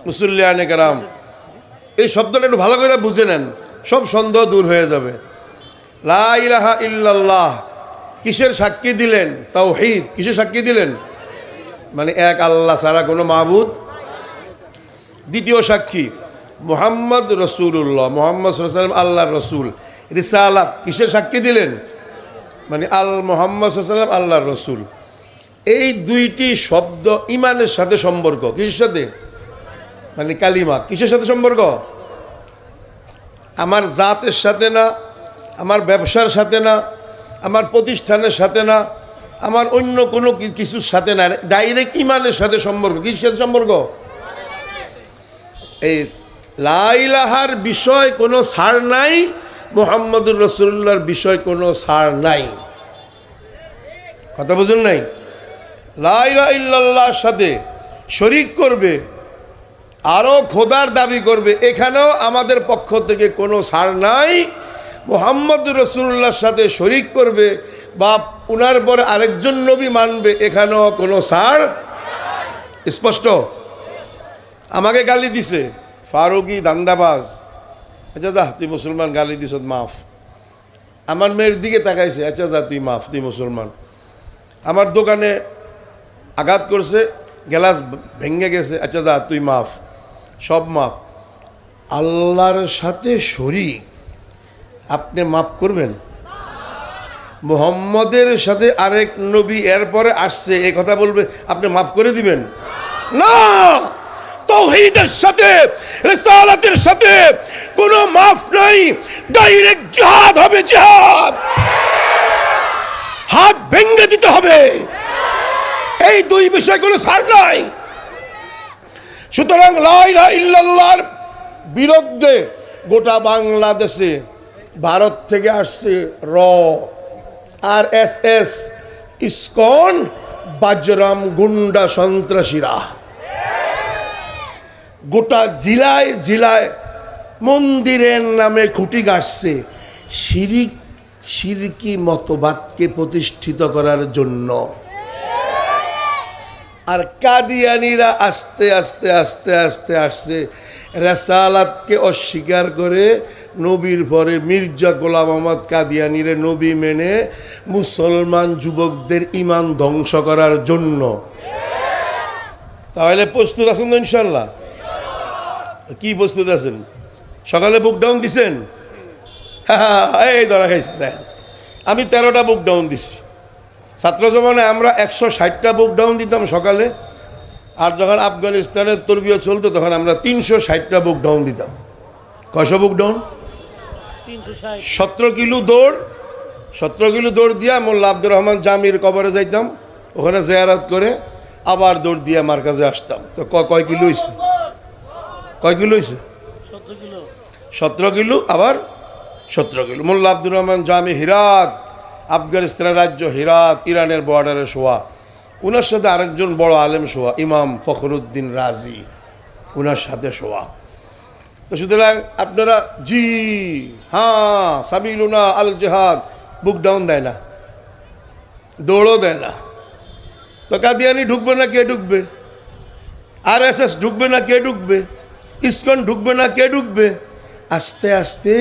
মুসল্লিয়ানে কেরাম, এই শব্দটা একটু ভালো করে বুঝে নেন, সব সন্দেহ দূর হয়ে যাবে। লা ইলাহা ইল্লাল্লাহ কিসের সাক্ষী দিলেন? তাওহীদ। কিসের সাক্ষী দিলেন? মানে এক আল্লাহ ছাড়া কোনো মাবুদ। দ্বিতীয় সাক্ষী মুহাম্মদ রসুল্লাহ, মুহাম্মদ সাল্লাল্লাহু আলাইহি ওয়াসাল্লাম আল্লাহর রসুল। রিসালাত কিসের সাক্ষী দিলেন? মানে মুহাম্মদ সাল্লাল্লাহু আলাইহি ওয়াসাল্লাম আল্লাহর রসুল। এই দুইটি শব্দ ইমানের সাথে সম্পর্ক। কিসের সাথে? মানে কালিমা কিসের সাথে সম্পর্ক? আমার জাতের সাথে না, আমার ব্যবসার সাথে না, আমার প্রতিষ্ঠানের সাথে না, আমার অন্য কোনো কিছুর সাথে না, ডাইরেক্ট ইমানের সাথে সম্পর্ক। কিসের সাথে সম্পর্ক? এই লা ইলাহার বিষয় কোনো ছাড় নাই, মুহাম্মদুর রাসূলুল্লাহর বিষয় কোনো ছাড় নাই। কথা বুঝুন নাই? লা ইলাহা ইল্লাল্লাহর সাথে শরীক করবে, আরও খোদার দাবি করবে, এখানেও আমাদের পক্ষ থেকে কোনো ছাড় নাই। মুহাম্মদুর রাসূলুল্লাহর সাথে শরীক করবে বা উনার পরে আরেকজন নবী মানবে, এখানেও কোনো ছাড়। স্পষ্ট? আমাকে গালি দিছে ফারুকি দান্দাবাজ, আচ্ছা যা তুই মুসলমান, গালি দিস মাফ। আমার মেয়ের দিকে তাকাইছে, আচ্ছা যা তুই মাফ, তুই মুসলমান। আমার দোকানে আঘাত করছে, গ্লাস ভেঙে গেছে, আচ্ছা যা তুই মাফ, সব মাফ। আল্লাহর সাথে শরীক আপনি মাফ করবেন? মুহাম্মদের সাথে আরেক নবী এরপরে আসছে, এই কথা বলবে, আপনি মাফ করে দিবেন? না, তাওহীদের সাথে রিসালাতের সাথে কোনো মাফ নাই, ডাইরেক্ট জিহাদ হবে, জিহাদ, হাত ভেঙে দিতে হবে। এই দুই বিষয় কোনো ছাড় নাই। সুতরাং লা ইলাহা ইল্লাল্লাহর বিরুদ্ধে গোটা বাংলাদেশে ভারত থেকে আসছে RSS, ইসকন, বাজরাম গুন্ডা সন্ত্রাসীরা গোটা জেলায় জেলায় মন্দিরের নামে খুঁটি গাড়ছে শিরকি মতবাদকে প্রতিষ্ঠিত করার জন্য। আর কাদিয়ানিরা আস্তে আস্তে আস্তে আস্তে আসছে রেসালাতকে অস্বীকার করে নবীর পরে মির্জা গোলাম আহমদ কাদিয়ানিরে নবী মেনে মুসলমান যুবকদের ইমান ধ্বংস করার জন্য। তাহলে প্রস্তুত আছেন তো ইনশাল্লাহ? কি প্রস্তুত আছেন? সকালে বুক ডাউন দিছেন? এই ধরা খাইছে। দেখ, আমি 13টা বুক ডাউন দিছি। ছাত্র জমানায় আমরা 160টা বুক ডাউন দিতাম সকালে, আর যখন আফগানিস্তানের তরবিয়ত চলতো তখন আমরা 360টা বুক ডাউন দিতাম। কয়শো বুক ডাউন? 17 কিলো দৌড়। 17 কিলো দৌড় দিয়া মোল্লা আব্দুর রহমান জামির কবরে যাইতাম, ওখানে জিয়ারত করে আবার দৌড় দিয়ে আমার কাছে আসতাম। তো কয় কিলো হয়েছে? কয় কিলো হয়েছে? 17 কিলো, আবার 17 কিলো। মোল্লা আব্দুর রহমান জামি, হিরাত, আফগানিস্তানের রাজ্য হিরাত, ইরানের বর্ডারে শোয়া। উনার সাথে আরেকজন বড় আলেম শোয়া, ইমাম ফখরুদ্দিন রাজি, উনার সাথে শোয়া। তো সুতরাং আপনারা জি হ্যাঁ সাবিলুনা আল জিহাদ বুক ডাউন দেয় না, দৌড়ও দেয় না। তো কাদিয়ানি ঢুকবে না কে ঢুকবে? RSS ঢুকবে না কে ঢুকবে? ইসকন ঢুকবে না কে ঢুকবে? আস্তে আস্তে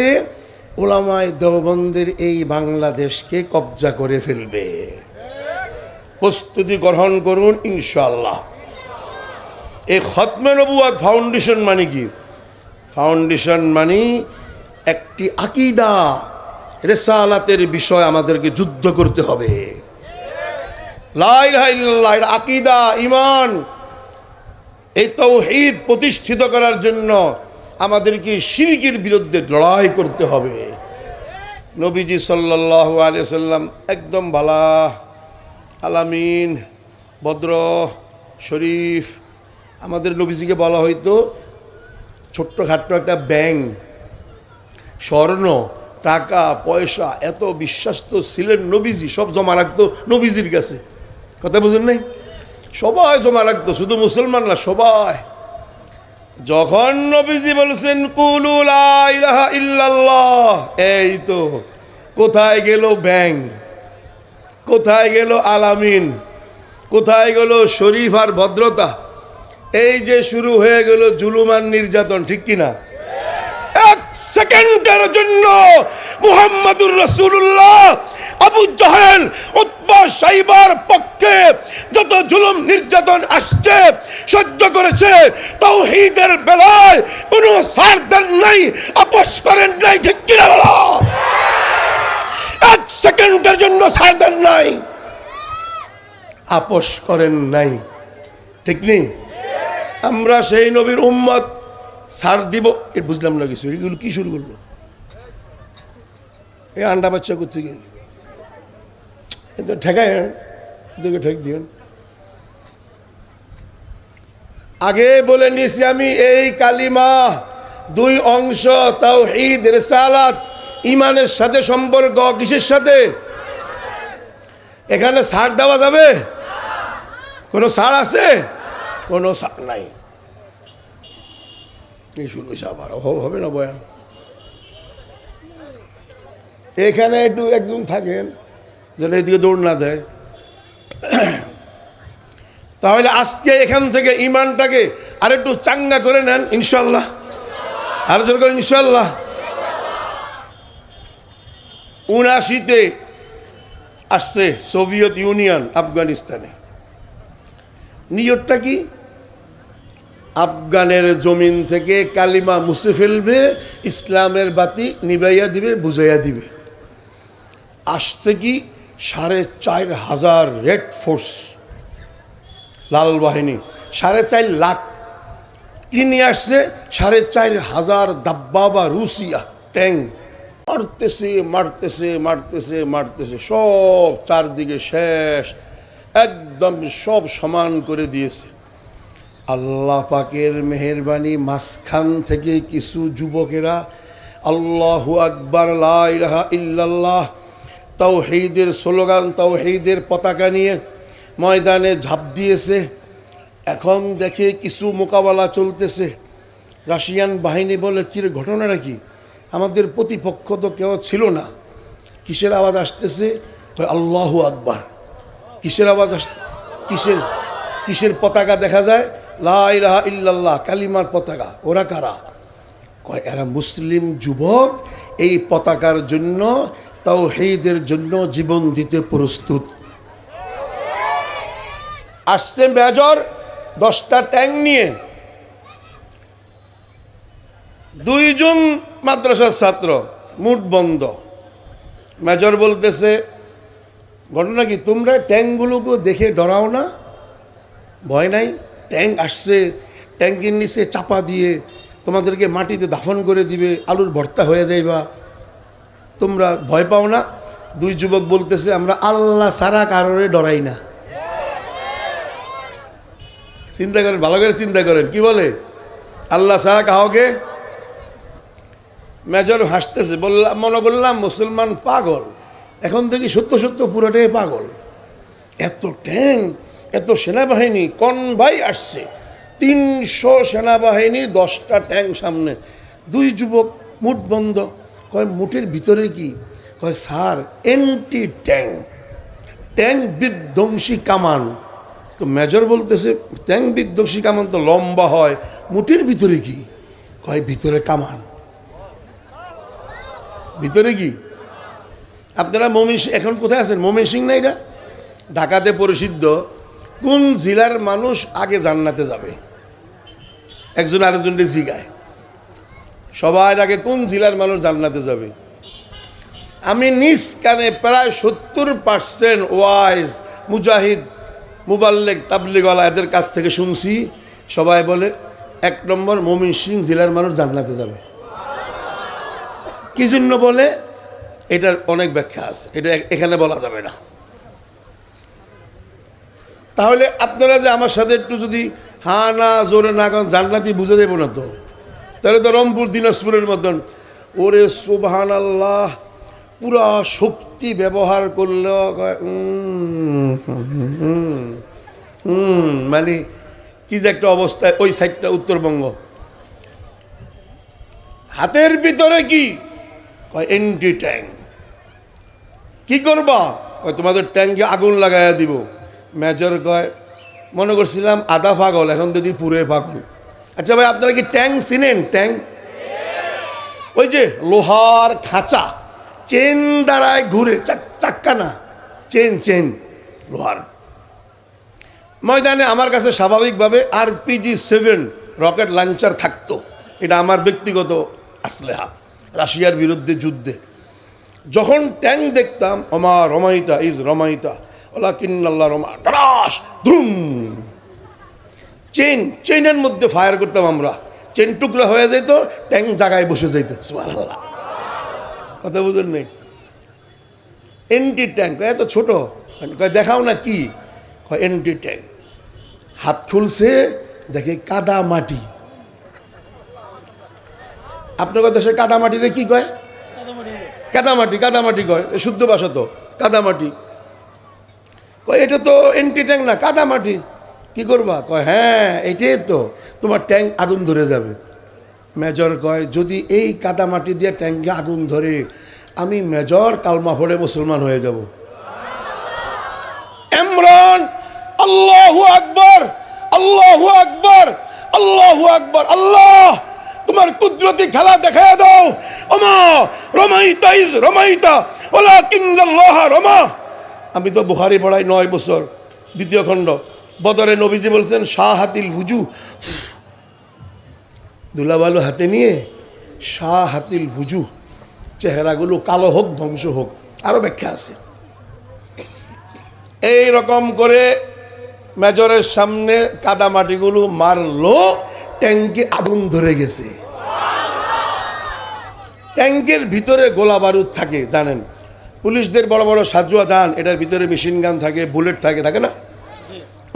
ওলামায়ে দেওবন্দের এই বাংলাদেশকে কবজা করে ফেলবে। প্রস্তুতি গ্রহণ করুন ইনশাআল্লাহ। এই খতমে নবুয়াত ফাউন্ডেশন মানে কি? ফাউন্ডেশন মানে একটি আকীদা, রিসালাতের বিষয় আমাদেরকে যুদ্ধ করতে হবে। লা ইলাহা ইল্লাল্লাহ এর আকীদা, ঈমান, এই তাওহীদ প্রতিষ্ঠিত করার জন্য আমাদেরকে শিরকের বিরুদ্ধে লড়াই করতে হবে। নবীজি সাল্লাল্লাহু আলাইহি সাল্লাম একদম ভালা আলামিন, ভদ্র, শরীফ। আমাদের নবীজিকে বলা হয়তো ছোট্টখাট্ট একটা ব্যাংক, স্বর্ণ, টাকা পয়সা এত বিশ্বাস্ত ছিলেন নবীজি, সব জমা রাখতো নবীজির কাছে। কথা বুঝেন নাই? সবাই জমা রাখতো, শুধু মুসলমান না, সবাই। যখন নবীজি বলছেন কুলু লা ইলাহা ইল্লাল্লাহ, এই তো কোথায় গেল ব্যাংক, কোথায় গেল আলামিন, কোথায় গেল শরীফ আর ভদ্রতা? এই যে শুরু হয়ে গেল জুলুম আর নির্যাতন, ঠিক কিনা? এক সেকেন্ডের জন্য মুহাম্মাদুর রাসূলুল্লাহ আবু জাহেল উতবা সাইবার পক্ষে যত জুলুম নির্যাতন আসছে সহ্য করেছে, তাওহীদের বেলায় কোনো ছাড় দেন নাই, আপোষ করেন নাই, ঠিক কিনা বলো? এক সেকেন্ডের জন্য ছাড় দেন নাই, আপোষ করেন নাই, ঠিক নেই? আমরা সেই নবীর উম্মত, ছাড় দিব এটা বুঝলাম না কিছু। এগুলো কি শুরু করলো? এই আন্ডা বাচ্চা করতে গেল কিন্তু ঠেকায় এদিকে ঠেক দিন। আগে বলে নিয়েছি আমি, এই কালিমা দুই অংশ, তাওহীদ রিসালাত, ঈমানের সাথে সম্পর্ক। কিসের সাথে? এখানে ছাড় দেওয়া যাবে? কোনো ছাড় আছে? কোনো ছাড় নাই। এই শুরু হয়েছে আবার, অভাব হবে না বয়ান। এখানে একটু একজন থাকেন যেন এদিকে দৌড় না দেয়। তাহলে আজকে এখান থেকে ইমানটাকে আরেকটু চাঙ্গা করে নেন ইনশাল্লাহ, আরো জোর করেন ইনশাল্লাহ। ৭৯-তে আসছে সোভিয়েত ইউনিয়ন আফগানিস্তানে। নিয়তটা কি? আফগানের জমিন থেকে কালিমা মুছে ফেলবে, ইসলামের বাতি নিবাইয়া দিবে, বুঝাইয়া দিবে। আসছে কি ৪৫০০০ রেড ফোর্স, লাল বাহিনী, ৪৫০০ লাখ। কি নিয়ে আসছে? ৪৫০০০ দাব্বাবা রুশিয়া ট্যাঙ্ক। মারতেছে মারতেছে মারতেছে মারতেছে, সব চারদিকে শেষ, একদম সব সমান করে দিয়েছে। আল্লাহ পাকের মেহেরবানি, মাঝখান থেকে কিছু যুবকেরা আল্লাহু আকবার, লা ইলাহা ইল্লাল্লাহ, তাওহীদের স্লোগান, তাওহীদের পতাকা নিয়ে ময়দানে ঝাঁপ দিয়েছে। এখন দেখে কিছু মোকাবেলা চলতেছে। রাশিয়ান বাহিনী বলে, কিরে ঘটনাটা কি? আমাদের প্রতিপক্ষ তো কেউ ছিল না। কিসের আওয়াজ আসতেছে? আল্লাহু আকবার। কিসের আওয়াজ কিসের কিসের পতাকা দেখা যায়? লা ইলাহা ইল্লাল্লাহ, কালিমার পতাকা। ওরা কারা? কয় এরা মুসলিম যুবক, এই পতাকার জন্য, তাওহীদের জন্য জীবন দিতে প্রস্তুত। আসছে মেজর 10টা ট্যাঙ্ক নিয়ে, 2 জন মাদ্রাসার ছাত্র, মুঠ বন্ধ। মেজর বলতেছে, ঘটনা কি? তোমরা ট্যাঙ্কগুলোকে দেখে ডরাও না? ভয় নাই? ট্যাঙ্ক আসছে, ট্যাঙ্কের নিচে চাপা দিয়ে তোমাদেরকে মাটিতে দাফন করে দিবে, আলুর ভর্তা হয়ে যাইবা, তোমরা ভয় পাও না? 2 যুবক বলতেছে, আমরা আল্লাহ ছাড়া কারোরে ডরাই না। চিন্তা করেন, ভালো করে চিন্তা করেন, কি বলে? আল্লাহ ছাড়া কাউকে। মেজর হাসতেছে, বললাম, মনে করলাম মুসলমান পাগল, এখন থেকে সত্য সত্য পুরোটাই পাগল। এত ট্যাঙ্ক, এত সেনাবাহিনী, কনভয় আসছে, 300 সেনাবাহিনী, 10টা ট্যাঙ্ক সামনে। 2 যুবক মুঠ বন্ধ। কয় মুঠের ভিতরে কি? কয় স্যার, এন্টি ট্যাঙ্ক, ট্যাঙ্ক বিধ্বংসী কামান। তো মেজর বলতেছে, ট্যাঙ্ক বিধ্বংসী কামান তো লম্বা হয়, মুঠের ভিতরে কি? কয় ভিতরে কামান। ভিতরে কি? আপনারা এখন কোথায় আছেন? ময়মনসিংহ না? এটা ঢাকাতে প্রসিদ্ধ। কোন জেলার মানুষ আগে জান্নাতে যাবে? একজন আরেকজনকে জিগায়, সবার আগে কোন জেলার মানুষ জান্নাতে যাবে? আমি নিজ কানে প্রায় 70% ওয়াইজ, মুজাহিদ, মুবাল্লিগ, তাবলিগওয়ালা এদের কাছ থেকে শুনছি, সবাই বলে 1 নম্বর ময়মনসিংহ জেলার মানুষ জান্নাতে যাবে। কি জন্য বলে? এটার অনেক ব্যাখ্যা আছে, এটা এখানে বলা যাবে না। তাহলে আপনারা যে আমার সাথে একটু যদি হ্যাঁ না জোরে না করেন, জান্নাতি বুঝে দেব না তো। তাহলে তো রংপুর দিনাজপুরের মতন, ওরে সুবহানাল্লাহ, পুরা শক্তি ব্যবহার করলে মানে কি যে একটা অবস্থায়। ওই সাইডটা উত্তরবঙ্গ। হাতের ভিতরে কি? Anti tank. কি করবা? তোমাদের ট্যাঙ্কে আগুন লাগাইয়া দিব। মেজর কয় মনে করছিলাম আধা পাগল, এখন যদি পুরে পাগল। আচ্ছা ভাই, আপনারা কি ট্যাঙ্ক চিনেন? ট্যাঙ্ক ওই যে লোহার খাঁচা, চেন দ্বারায় ঘুরে, চাক্কা না, চেন লোহার। ময়দানে আমার কাছে স্বাভাবিকভাবে RPG-7 রকেট লঞ্চার থাকতো। এটা আমার ব্যক্তিগত আসলেহা রাশিয়ার বিরুদ্ধে যুদ্ধে। যখন ট্যাঙ্ক দেখতাম, অমা রমাইতা ইজ রমাইতা ওলাকিন্নাল্লাহ রমা, টাস দ্রুম, চেনের মধ্যে ফায়ার করতাম আমরা। চেন টুকরা হয়ে যেত, ট্যাঙ্ক জায়গায় বসে যেত। সুবহানাল্লাহ, কথা বুঝেন নেই? এন্টি ট্যাঙ্ক এত ছোট, দেখাও না কি এন্টি ট্যাঙ্ক। হাত খুলছে, দেখে কাদা মাটি। আপনার দেশে কাদা মাটিরে কি কয়? কাদামাটি কয়, শুদ্ধ ভাষা তো কাদামাটি। কয় এটা তো এন্টি ট্যাঙ্ক না, কাদামাটি। কি করবা? কয় হ্যাঁ এটাই তো, তোমার ট্যাঙ্ক আগুন ধরে যাবে। মেজর কয় যদি এই কাদামাটি দিয়ে ট্যাঙ্কে আগুন ধরে, আমি মেজর কালমা পড়ে মুসলমান হয়ে যাব। ইমরান আল্লাহু আকবার, আল্লাহু আকবার, আল্লাহু আকবার। আল্লাহ তোমার কুদরতি খেলা দেখায় দাও। ওমা রমাইতা ইজ রমাইতা ওয়ালাকিন্নাল্লাহ রমা। আমি তো বুখারী পড়াই 9 বছর, 2য় খণ্ড। বদরে নবীজি বলছেন শাহাতিল বুজু, দুলাবালু হাতে নিয়ে শাহাতিল বুজু, চেহারাগুলো কালো হোক, ধ্বংস হোক। আরো ব্যাখ্যা আছে। এই রকম করে মেজরের সামনে কাদামাটিগুলো মারলো, ট্যাঙ্কে আগুন ধরে গেছে। ট্যাঙ্কের ভিতরে গোলা বারুদ থাকে জানেন, পুলিশদের বড় বড় সাজুয়া যান, এটার ভিতরে মেশিন গান থাকে, বুলেট থাকে না,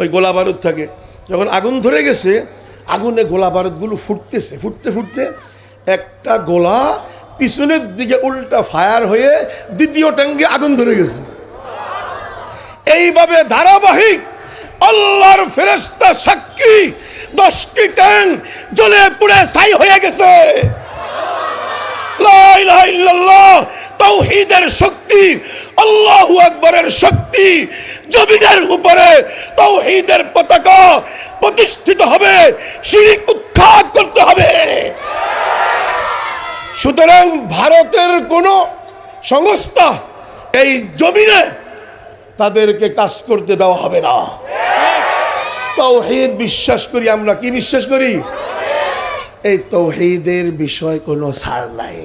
ওই গোলা বারুদ থাকে। যখন আগুন ধরে গেছে, আগুনে গোলা বারুদগুলো ফুটতেছে, ফুটতে একটা গোলা পিছনের দিকে উল্টা ফায়ার হয়ে দ্বিতীয় ট্যাঙ্কে আগুন ধরে গেছে। এইভাবে ধারাবাহিক আল্লাহর ফেরেশতা সাক্ষী 10টি ট্যাঙ্ক জ্বলে পুড়ে ছাই হয়ে গেছে। লা ইলাহা ইল্লাল্লাহ, তাওহীদের শক্তি, আল্লাহু আকবারের শক্তি। জমিনের উপরে তাওহীদের পতাকা প্রতিষ্ঠিত হবে, শিরক উৎখাত করতে হবে। সুতরাং ভারতের কোন সংস্থা এই জমিনে তাদেরকে কাজ করতে দেওয়া হবে না। তাওহীদ বিশ্বাস করি আমরা। কি বিশ্বাস করি? এই তাওহীদের বিষয় কোনো ছাড় নাই।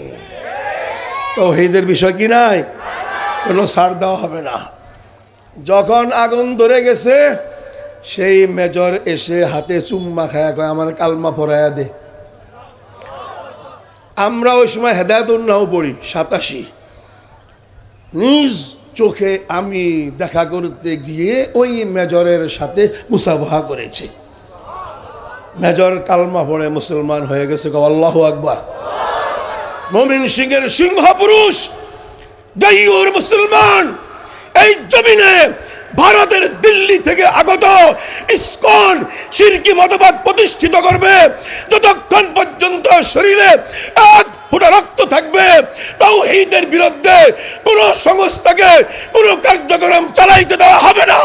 তাওহীদের বিষয় কি নাই? কোনো ছাড় দেওয়া হবে না। যখন আগুন ধরে গেছে, সেই মেজর এসে হাতে চুম্মা খায়া কয় আমার কালমা পড়ায়া দে। আমরা ওই সময় হেদায়েতুন নাও পড়ি 87। নিজ চোখে আমি দেখা করতে গিয়ে ওই মেজরের সাথে মুসাফাহা করেছি। মেজর কালমা পড়ে মুসলমান হয়ে গেছে। আল্লাহু আকবার। মুমিন সিংহের সিংহ পুরুষ, গাইয়ুর মুসলমান এই জমিনে ভারতের দিল্লি থেকে আগত ইসকন শিরকি মতবাদ প্রতিষ্ঠিত করবে। যতক্ষণ পর্যন্ত শরীরে এক ফোঁটা রক্ত থাকবে, তাওহীদের বিরুদ্ধে কোন সংস্থাকে কোন কার্যক্রম চালাইতে দেওয়া হবে না।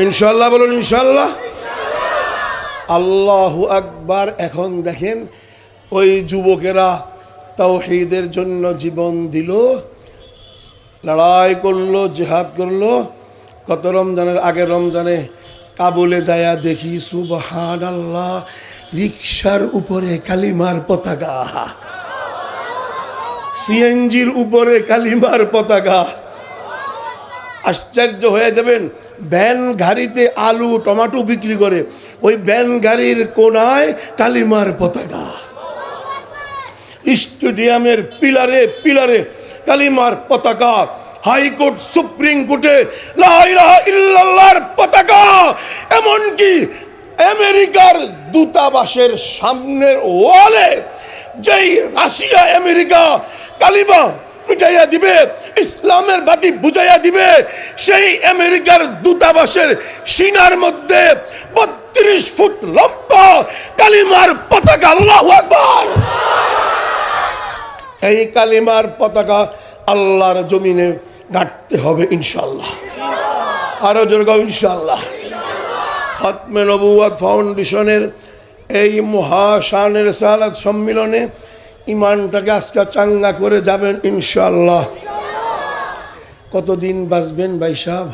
ইনশাআল্লাহ বলুন, ইনশাআল্লাহ। আল্লাহু আকবার। এখন দেখেন ওই যুবকেরা তাওহীদের জন্য জীবন দিল, লড়াই করলো, জিহাদ করলো। কত রমজানের আগে রমজানে কাবুলে যায়া দেখি সুবহানাল্লাহ, রিকশার উপরে কালিমার পতাকা, সিএনজির উপরে কালিমার পতাকা। আশ্চর্য হয়ে যাবেন। ভ্যান গাড়িতে আলু টমেটো বিক্রি করে, ওই ভ্যান গাড়ির কোনায় কালিমার পতাকা। স্টেডিয়ামের পিলারে পিলারে কালিমার পতাকা। হাইকোর্ট সুপ্রিম কোর্টে লা ইলাহা ইল্লাল্লাহর পতাকা। এমনকি আমেরিকার দূতাবাসের সামনের ওয়ালে যেই রাশিয়া আমেরিকা কালিমা মিটাইয়া দিবে, ইসলামের বাতি বুঝাইয়া দিবে। সেই আমেরিকার দূতাবাসের সিনার মধ্যে 32 ফুট লম্বা কালিমার পতাকা, আল্লাহু আকবার। এই কালিমার পতাকা আল্লাহর জমিনে গাঁথতে হবে ইনশাআল্লাহ। আরো জোরে গাও ইনশাআল্লাহ। খতমে নবুয়ত ফাউন্ডেশনের এই মহাশানের রিসালাত সম্মিলনে ইমানটাকে আজকে চাঙ্গা করে যাবেন ইনশাআল্লাহ। কতদিন বাঁচবেন ভাই সাহেব?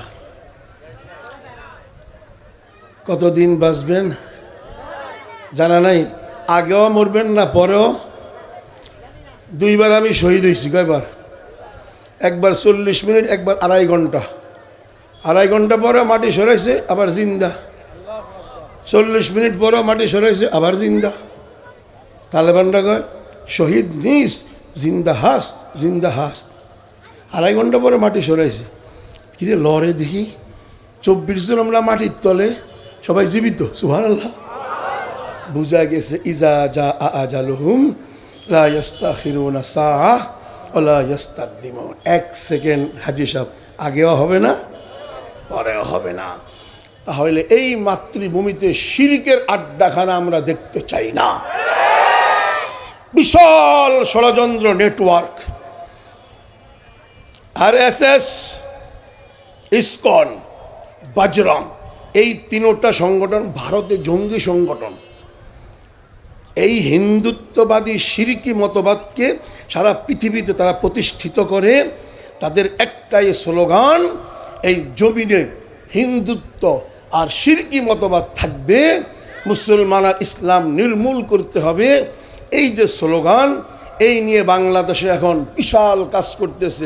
কতদিন বাঁচবেন জানা নাই। আগেও মরবেন না, পরেও। দুইবার আমি শহীদ হয়েছি। কয়বার? একবার 40 মিনিট, একবার 2.5 ঘন্টা। 2.5 ঘন্টা পরে মাটি সরাইছে, আবার জিন্দা। 40 মিনিট পরেও মাটি সরাইছে, আবার জিন্দা। তালেবানরা কয় শহীদ নিস, জিন্দা হাস্ত, জিন্দা হাস্ত। 2.5 ঘন্টা পরে মাটি সরাইছে। কিরে লড়ে দেখি 24 জন আমরা মাটির তলে, সবাই জীবিত। সুবহানাল্লাহ। বুঝা গেছে ইজা জা আজালুহুম লা ইস্তাখিরুনা সাআ ওয়া লা ইস্তাকদিমুন। 1 সেকেন্ড হাজী সাহেব আগেও হবে না, পরেও হবে না। তাহলে এই মাতৃভূমিতে শিরকের আড্ডাখানা আমরা দেখতে চাই না। বিশাল ষড়যন্ত্র নেটওয়ার্ক, RSS, ইসকন, বজরং, এই তিনটা সংগঠন ভারতে জঙ্গি সংগঠন। এই হিন্দুত্ববাদী শিরকি মতবাদকে সারা পৃথিবীতে তারা প্রতিষ্ঠিত করে। তাদের একটাই স্লোগান, এই জমিনে হিন্দুত্ব আর শিরকি মতবাদ থাকবে, মুসলমান আর ইসলাম নির্মূল করতে হবে। এই যে স্লোগান, এই নিয়ে বাংলাদেশে এখন বিশাল কাজ করতেছে।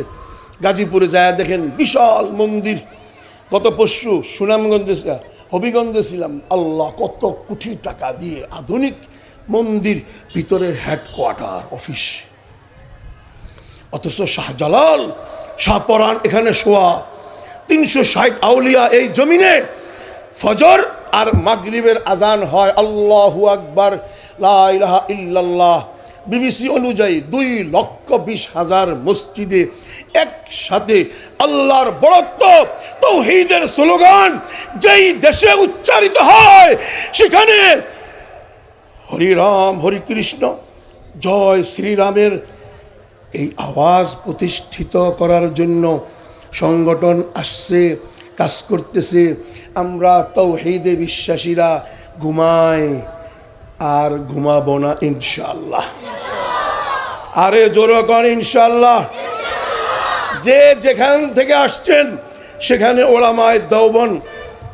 গাজীপুরে যায় দেখেন বিশাল মন্দির। গত পরশু সুনামগঞ্জে, হবিগঞ্জে ছিলাম। আল্লাহ, কত কোটি টাকা দিয়ে আধুনিক মন্দির, ভিতরে হেডকোয়ার্টার, অফিস। অথচ শাহজালাল, শাহপরান এখানে শোয়া। 360 আউলিয়া এই জমিনে। ফজর আর মাগরিবের আজান হয় আল্লাহু আকবার, লা ইলাহা ইল্লাল্লাহ। বিবিসি অনুযায়ী 2,20,000 মসজিদে একসাথে আল্লাহর বড়ত্ব, তাওহীদের স্লোগান যেই দেশে উচ্চারিত হয়, সেখানে হরি রাম হরি কৃষ্ণ, জয় শ্রীরামের এই আওয়াজ প্রতিষ্ঠিত করার জন্য সংগঠন আসছে, কাজ করতেছে। আমরা তাওহীদে বিশ্বাসীরা ঘুমাই আর ঘুমাবো না ইনশাআল্লাহ। আরে জোরে কর ইনশাআল্লাহ। যে যেখান থেকে আসছেন সেখানে ওলামায়ে দেওবন্দ,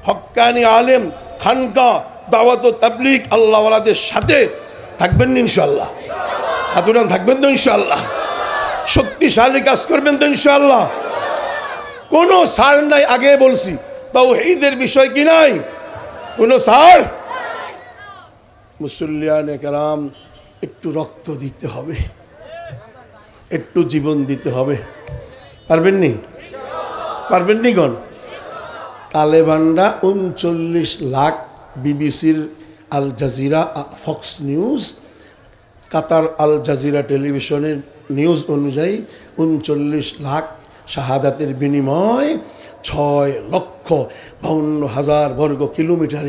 হক্কানি আলেম, খানকা, দাওয়াত ও তাবলীগ আল্লাহওয়ালাদের সাথে থাকবেন ইনশাআল্লাহ। হাতুরান থাকবেন তো ইনশাআল্লাহ। শক্তিশালী কাজ করবেন তো ইনশাআল্লাহ। কোনো ছাড় নাই, আগে বলছি। তাওহীদের বিষয় কি নাই, কোনো ছাড়। মুসল্লিয়ানে কেরাম, একটু রক্ত দিতে হবে, একটু জীবন দিতে হবে। পারবেননি? পারবেননি গণ? তালেবানরা 39 লাখ, বিবিসির আল জাজিরা, ফক্স নিউজ, কাতার আল জাজিরা টেলিভিশনের নিউজ অনুযায়ী 39 লাখ শাহাদাতের বিনিময় 6,52,000 বর্গ কিলোমিটারে